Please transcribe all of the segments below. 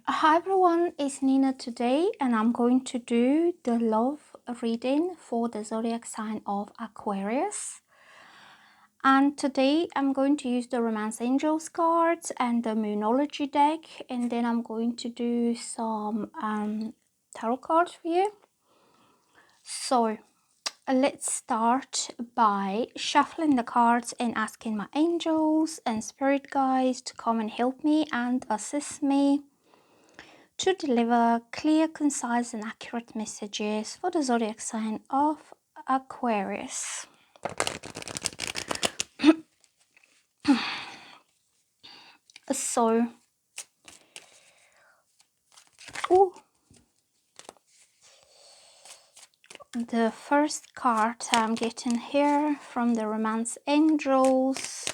Hi everyone, it's Nina today, and I'm going to do the love reading for the zodiac sign of Aquarius. And today I'm going to use the Romance Angels cards and the Moonology deck, and then I'm going to do some tarot cards for you. So let's start by shuffling the cards and asking my angels and spirit guides to come and help me and assist me to deliver clear, concise, and accurate messages for the zodiac sign of Aquarius. So, the first card I'm getting here from the Romance Angels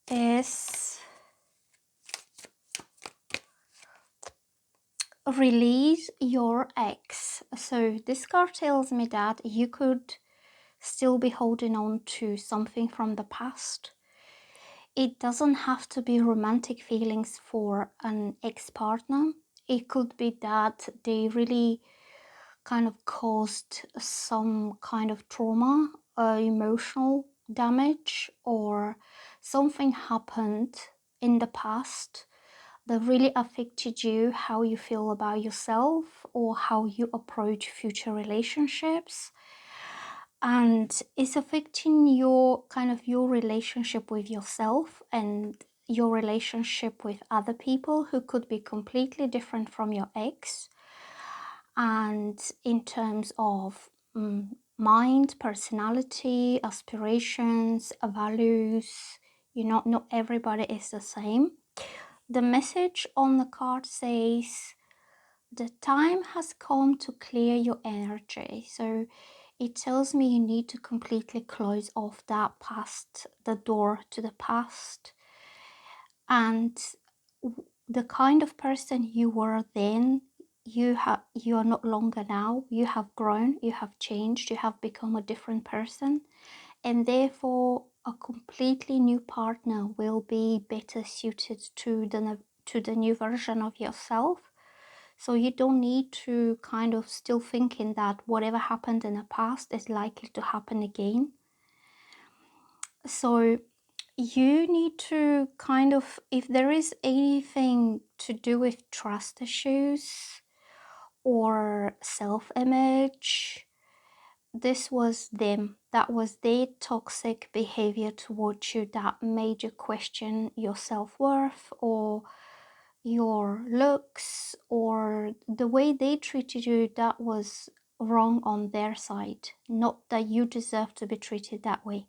is release your ex. So this card tells me that you could still be holding on to something from the past. It doesn't have to be romantic feelings for an ex-partner. It could be that they really kind of caused some kind of trauma, emotional damage, or something happened in the past that really affected you, how you feel about yourself or how you approach future relationships, and it's affecting your relationship with yourself and your relationship with other people who could be completely different from your ex. And in terms of mind, personality, aspirations, values, not everybody is the same. The message on the card says the time has come to clear your energy. So it tells me you need to completely close off that past, the door to the past. And the kind of person you were then, you are not longer now. You have grown, you have changed, you have become a different person, and therefore a completely new partner will be better suited to the new version of yourself. So you don't need to kind of still thinking that whatever happened in the past is likely to happen again. So you need to kind of, if there is anything to do with trust issues or self-image, this was them. That was their toxic behavior towards you that made you question your self-worth or your looks or the way they treated you. That was wrong on their side, not that you deserve to be treated that way.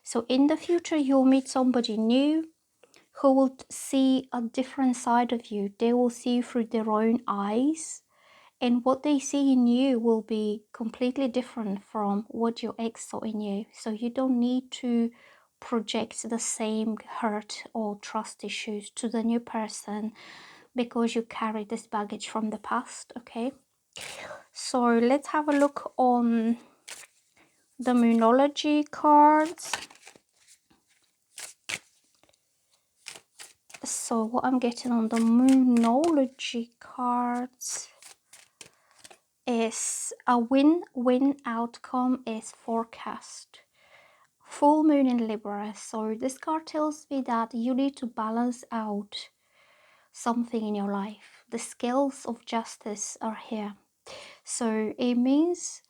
So in the future you'll meet somebody new who will see a different side of you. They will see you through their own eyes, and what they see in you will be completely different from what your ex saw in you. So you don't need to project the same hurt or trust issues to the new person because you carry this baggage from the past. Okay, so let's have a look on the Moonology cards. So what I'm getting on the Moonology cards is a win-win outcome is forecast. Full moon in Libra. So this card tells me that you need to balance out something in your life. The scales of justice are here. So it means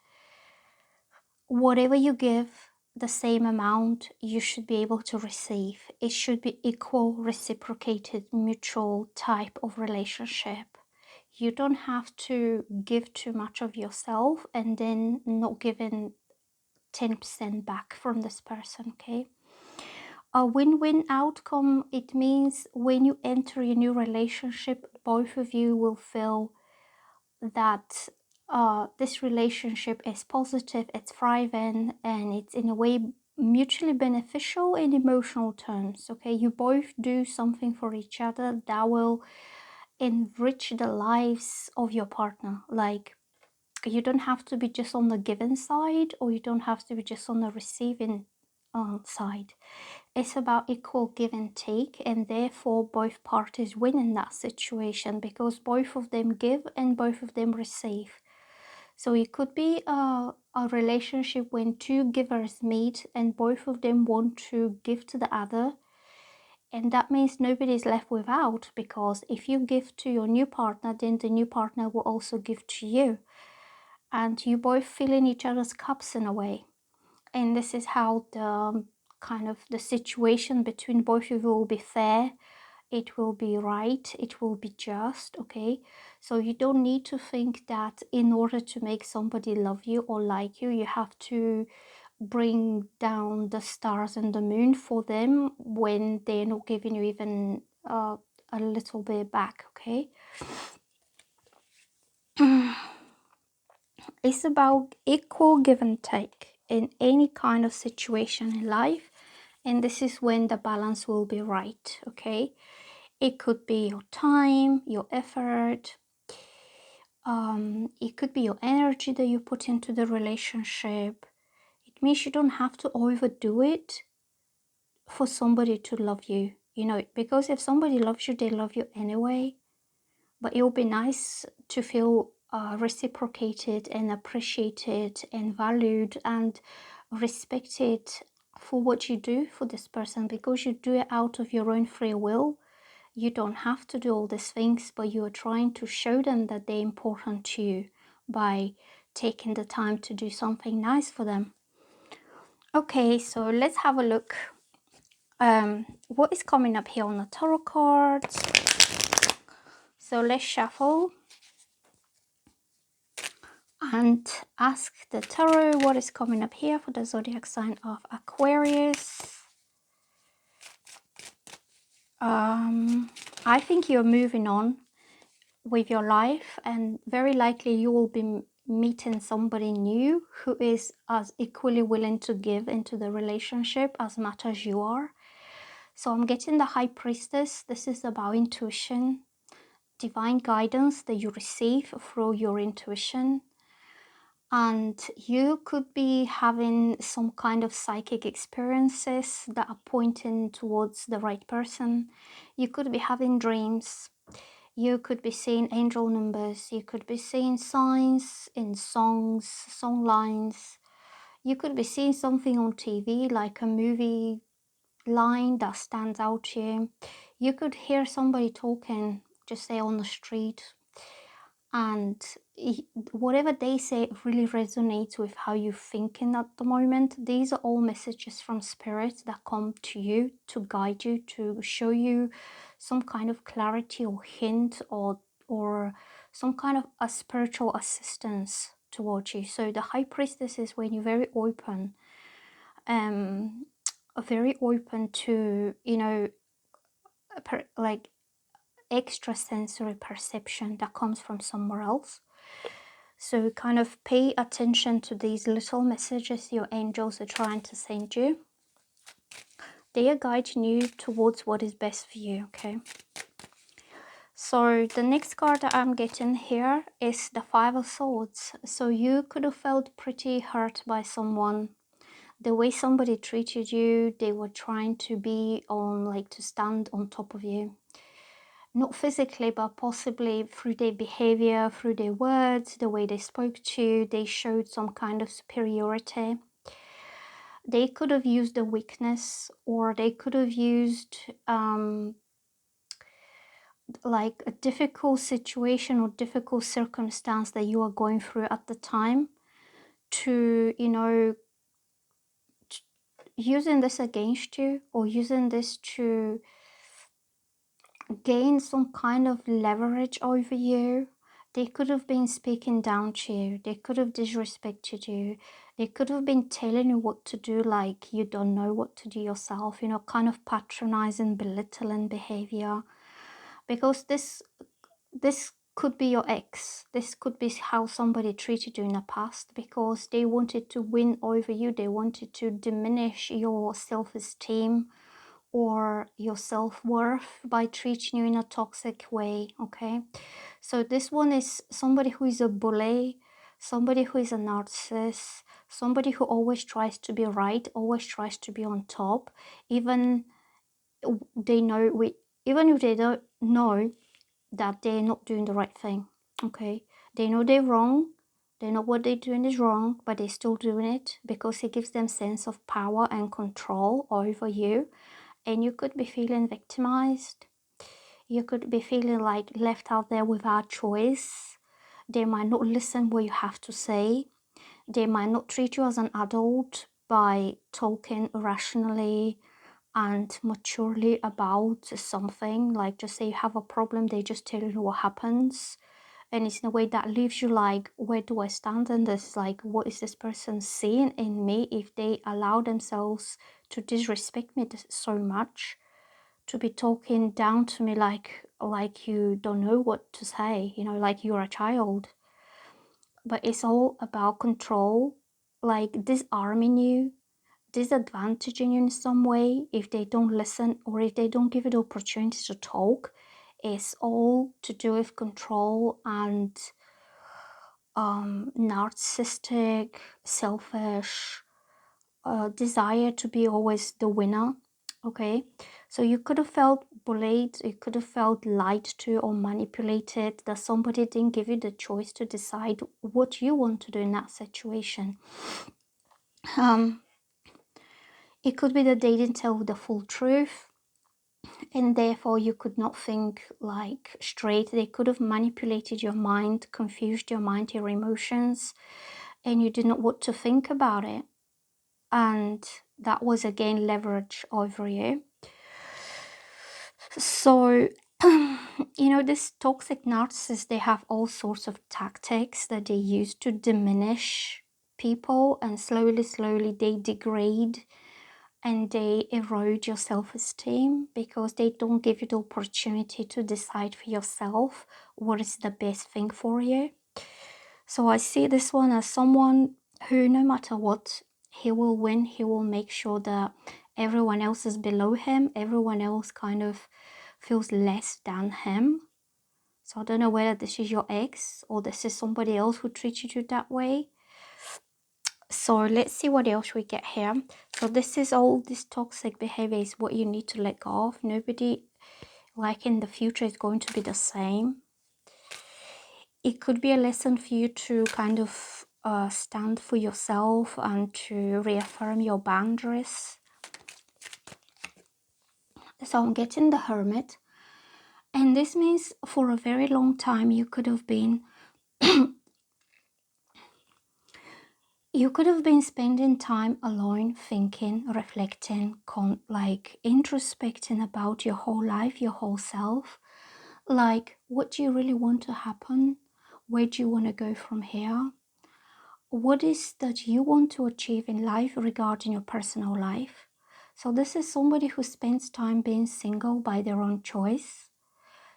whatever you give, the same amount you should be able to receive. It should be equal, reciprocated, mutual type of relationship. You don't have to give too much of yourself and then not giving 10% back from this person. Okay, a win-win outcome, it means when you enter a new relationship, both of you will feel that this relationship is positive, it's thriving, and it's in a way mutually beneficial in emotional terms. Okay, you both do something for each other that will enrich the lives of your partner. Like, you don't have to be just on the giving side, or you don't have to be just on the receiving side. It's about equal give and take, and therefore both parties win in that situation because both of them give and both of them receive. So it could be a relationship when two givers meet and both of them want to give to the other. And that means nobody's left without, because if you give to your new partner, then the new partner will also give to you. And you both fill in each other's cups in a way. And this is how the kind of the situation between both of you will be fair. It will be right. It will be just, okay? So you don't need to think that in order to make somebody love you or like you have to bring down the stars and the moon for them when they're not giving you even a little bit back, okay? It's about equal give and take in any kind of situation in life, and this is when the balance will be right, okay? It could be your time, your effort, it could be your energy that you put into the relationship. It means you don't have to overdo it for somebody to love you, you know, because if somebody loves you, they love you anyway. But it will be nice to feel reciprocated and appreciated and valued and respected for what you do for this person, because you do it out of your own free will. You don't have to do all these things, but you are trying to show them that they're important to you by taking the time to do something nice for them. Okay, so let's have a look. What is coming up here on the tarot cards? So let's shuffle and ask the tarot what is coming up here for the zodiac sign of Aquarius. I think you're moving on with your life, and very likely you will be meeting somebody new who is as equally willing to give into the relationship as much as you are. So I'm getting the High Priestess. This is about intuition, divine guidance that you receive through your intuition. And you could be having some kind of psychic experiences that are pointing towards the right person. You could be having dreams. You could be seeing angel numbers. You could be seeing signs in songs, song lines. You could be seeing something on TV, like a movie line that stands out to you. You could hear somebody talking, just say on the street, and whatever they say really resonates with how you're thinking at the moment. These are all messages from spirit that come to you to guide you, to show you some kind of clarity or hint, or some kind of a spiritual assistance towards you. So the High Priestess is when you're very open, very open to, you know, like extrasensory perception that comes from somewhere else. So kind of pay attention to these little messages your angels are trying to send you. They are guiding you towards what is best for you, okay? So the next card that I'm getting here is the Five of Swords. So you could have felt pretty hurt by someone. The way somebody treated you, they were trying to be on, like, to stand on top of you. Not physically, but possibly through their behavior, through their words, the way they spoke to you, they showed some kind of superiority. They could have used a weakness, or they could have used like a difficult situation or difficult circumstance that you are going through at the time to, you know, using this against you, or using this to gain some kind of leverage over you. They could have been speaking down to you. They could have disrespected you. They could have been telling you what to do, like you don't know what to do yourself, you know, kind of patronizing, belittling behavior. Because this could be your ex. This could be how somebody treated you in the past, because they wanted to win over you. They wanted to diminish your self-esteem or your self-worth by treating you in a toxic way, okay? So this one is somebody who is a bully, somebody who is a narcissist, somebody who always tries to be right, always tries to be on top, even they know even if they don't know that they're not doing the right thing. Okay, they know they're wrong, they know what they're doing is wrong, but they're still doing it because it gives them sense of power and control over you. And you could be feeling victimized, you could be feeling like left out there without choice. They might not listen what you have to say, they might not treat you as an adult by talking rationally and maturely about something. Like, just say you have a problem, they just tell you what happens, and it's in a way that leaves you like, where do I stand in this? Like, what is this person seeing in me if they allow themselves to disrespect me so much, to be talking down to me like you don't know what to say, you know, like you're a child. But it's all about control, like disarming you, disadvantaging you in some way if they don't listen or if they don't give you the opportunity to talk. It's all to do with control and narcissistic, selfish desire to be always the winner. Okay, so you could have felt bullied, you could have felt lied to or manipulated, that somebody didn't give you the choice to decide what you want to do in that situation. It could be that they didn't tell the full truth, and therefore you could not think like straight. They could have manipulated your mind, confused your mind, your emotions, and you did not want to think about it. And that was again leverage over you. So, you know, this toxic narcissists, they have all sorts of tactics that they use to diminish people, and slowly they degrade and they erode your self-esteem because they don't give you the opportunity to decide for yourself what is the best thing for you. So I see this one as someone who, no matter what, he will win. He will make sure that everyone else is below him, everyone else kind of feels less than him. So I don't know whether this is your ex or this is somebody else who treated you that way. So let's see what else we get here. So this is all this toxic behavior is what you need to let go of. Nobody like in the future is going to be the same. It could be a lesson for you to kind of stand for yourself and to reaffirm your boundaries. So I'm getting the Hermit. And this means for a very long time you could have been you could have been spending time alone, thinking, reflecting, like introspecting about your whole life, your whole self. Like, what do you really want to happen? Where do you want to go from here? What is that you want to achieve in life regarding your personal life? So this is somebody who spends time being single by their own choice.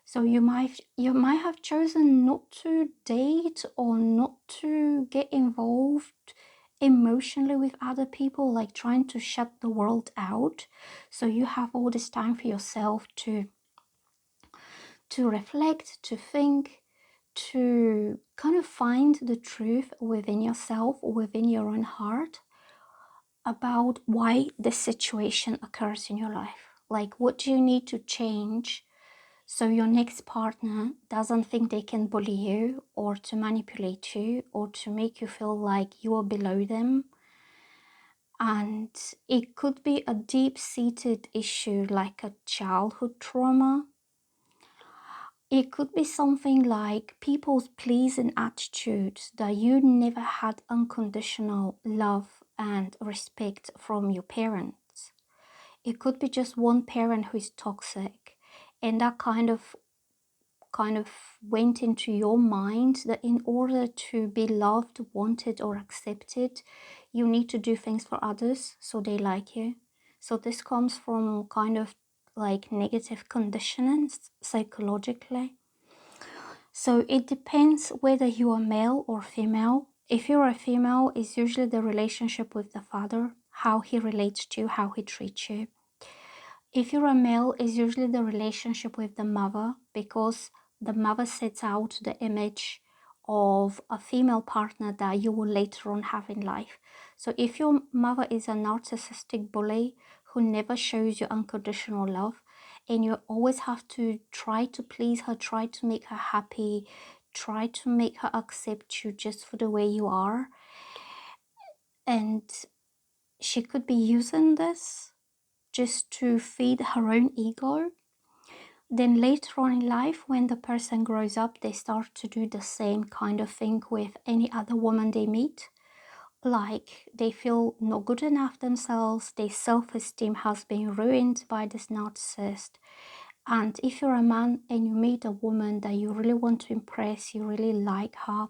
So you might have chosen not to date or not to get involved emotionally with other people, like trying to shut the world out. So you have all this time for yourself to reflect, to think, to kind of find the truth within yourself, within your own heart, about why this situation occurs in your life. Like, what do you need to change so your next partner doesn't think they can bully you or to manipulate you or to make you feel like you are below them. And it could be a deep-seated issue like a childhood trauma. It could be something like people's pleasing attitudes, that you never had unconditional love and respect from your parents. It could be just one parent who is toxic, and that kind of went into your mind that in order to be loved, wanted, or accepted, you need to do things for others so they like you. So this comes from kind of like negative conditioning psychologically. So it depends whether you are male or female. If you're a female, it's usually the relationship with the father, how he relates to you, how he treats you. If you're a male, it's usually the relationship with the mother, because the mother sets out the image of a female partner that you will later on have in life. So if your mother is a narcissistic bully who never shows you unconditional love, and you always have to try to please her, try to make her happy, try to make her accept you just for the way you are, and she could be using this just to feed her own ego, then later on in life, when the person grows up, they start to do the same kind of thing with any other woman they meet. Like they feel not good enough themselves, their self-esteem has been ruined by this narcissist. And if you're a man and you meet a woman that you really want to impress, you really like her,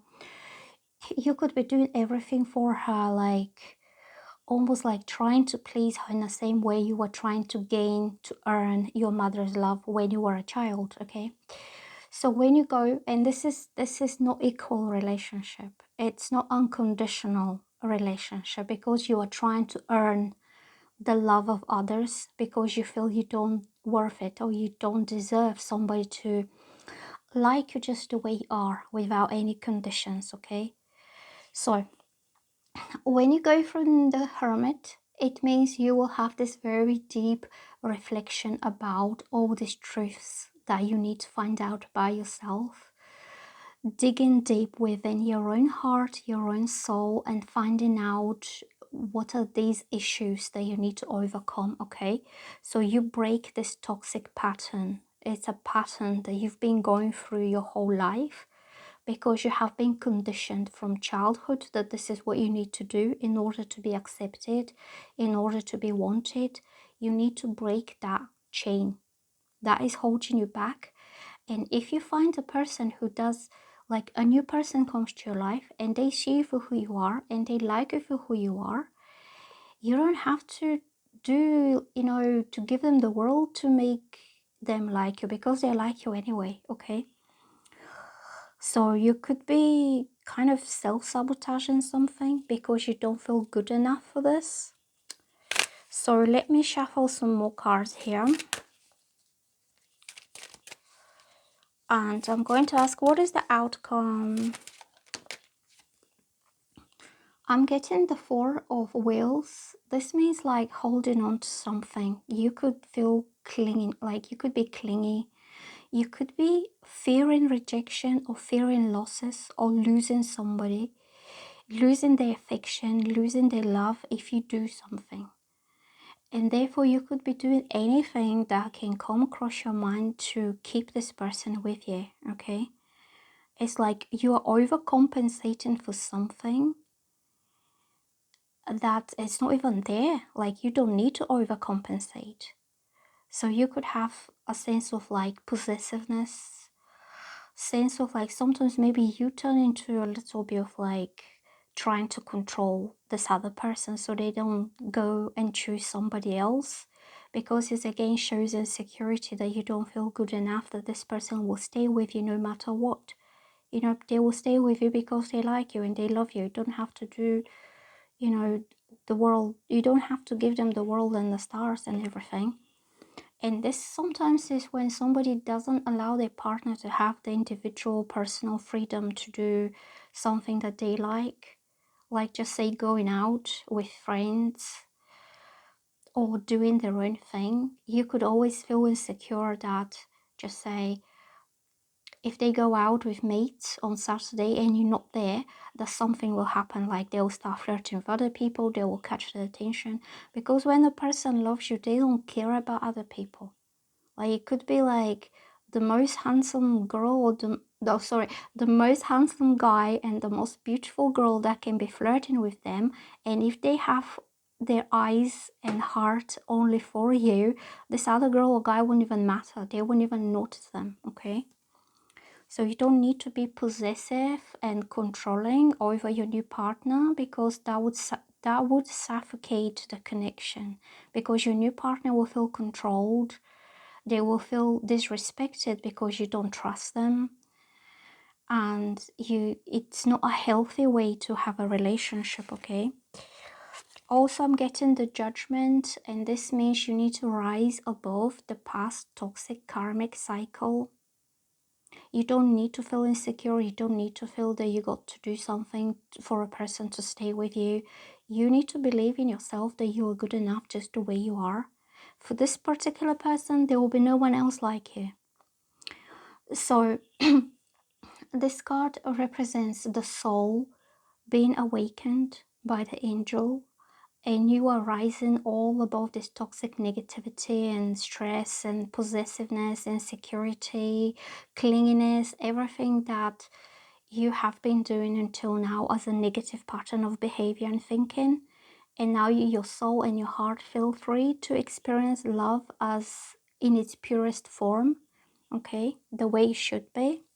you could be doing everything for her, like almost like trying to please her in the same way you were trying to gain, to earn your mother's love when you were a child, okay? So when you go, and this is not equal relationship, it's not unconditional relationship, because you are trying to earn the love of others because you feel you don't worth it, or you don't deserve somebody to like you just the way you are without any conditions, okay? So when you go from the hermit, it means you will have this very deep reflection about all these truths that you need to find out by yourself, digging deep within your own heart, your own soul, and finding out what are these issues that you need to overcome, okay? So you break this toxic pattern. It's a pattern that you've been going through your whole life, because you have been conditioned from childhood that this is what you need to do in order to be accepted, in order to be wanted. You need to break that chain that is holding you back. And if you find a person who does, like a new person comes to your life and they see you for who you are and they like you for who you are, you don't have to do, to give them the world to make them like you, because they like you anyway, okay? So you could be kind of self-sabotaging something because you don't feel good enough for this. So let me shuffle some more cards here. And I'm going to ask, what is the outcome? I'm getting the Four of Wheels. This means like holding on to something. You could feel clinging, like you could be clingy. You could be fearing rejection or fearing losses or losing somebody, losing their affection, losing their love if you do something. And therefore you could be doing anything that can come across your mind to keep this person with you, okay? It's like you are overcompensating for something that is not even there. Like you don't need to overcompensate. So you could have a sense of like possessiveness, sense of like sometimes maybe you turn into a little bit of like trying to control this other person so they don't go and choose somebody else, because it again shows insecurity that you don't feel good enough that this person will stay with you no matter what. They will stay with you because they like you and they love you. You don't have to do, the world. You don't have to give them the world and the stars and everything. And this sometimes is when somebody doesn't allow their partner to have the individual personal freedom to do something that they like just say going out with friends or doing their own thing. You could always feel insecure that, just say, if they go out with mates on Saturday and you're not there, that something will happen, like they'll start flirting with other people, they will catch their attention. Because when a person loves you, they don't care about other people. Like it could be like the most handsome girl or the most handsome guy and the most beautiful girl that can be flirting with them. And if they have their eyes and heart only for you, this other girl or guy won't even matter. They won't even notice them, okay? So you don't need to be possessive and controlling over your new partner, because that would suffocate the connection, because your new partner will feel controlled. They will feel disrespected because you don't trust them. And it's not a healthy way to have a relationship, okay? Also, I'm getting the Judgment, and this means you need to rise above the past toxic karmic cycle. You don't need to feel insecure. You don't need to feel that you got to do something for a person to stay with you. You need to believe in yourself that you are good enough just the way you are. For this particular person, there will be no one else like you. So this card represents the soul being awakened by the angel, and you are rising all above this toxic negativity and stress and possessiveness, insecurity, clinginess, everything that you have been doing until now as a negative pattern of behavior and thinking. And now your soul and your heart feel free to experience love as in its purest form, okay, the way it should be.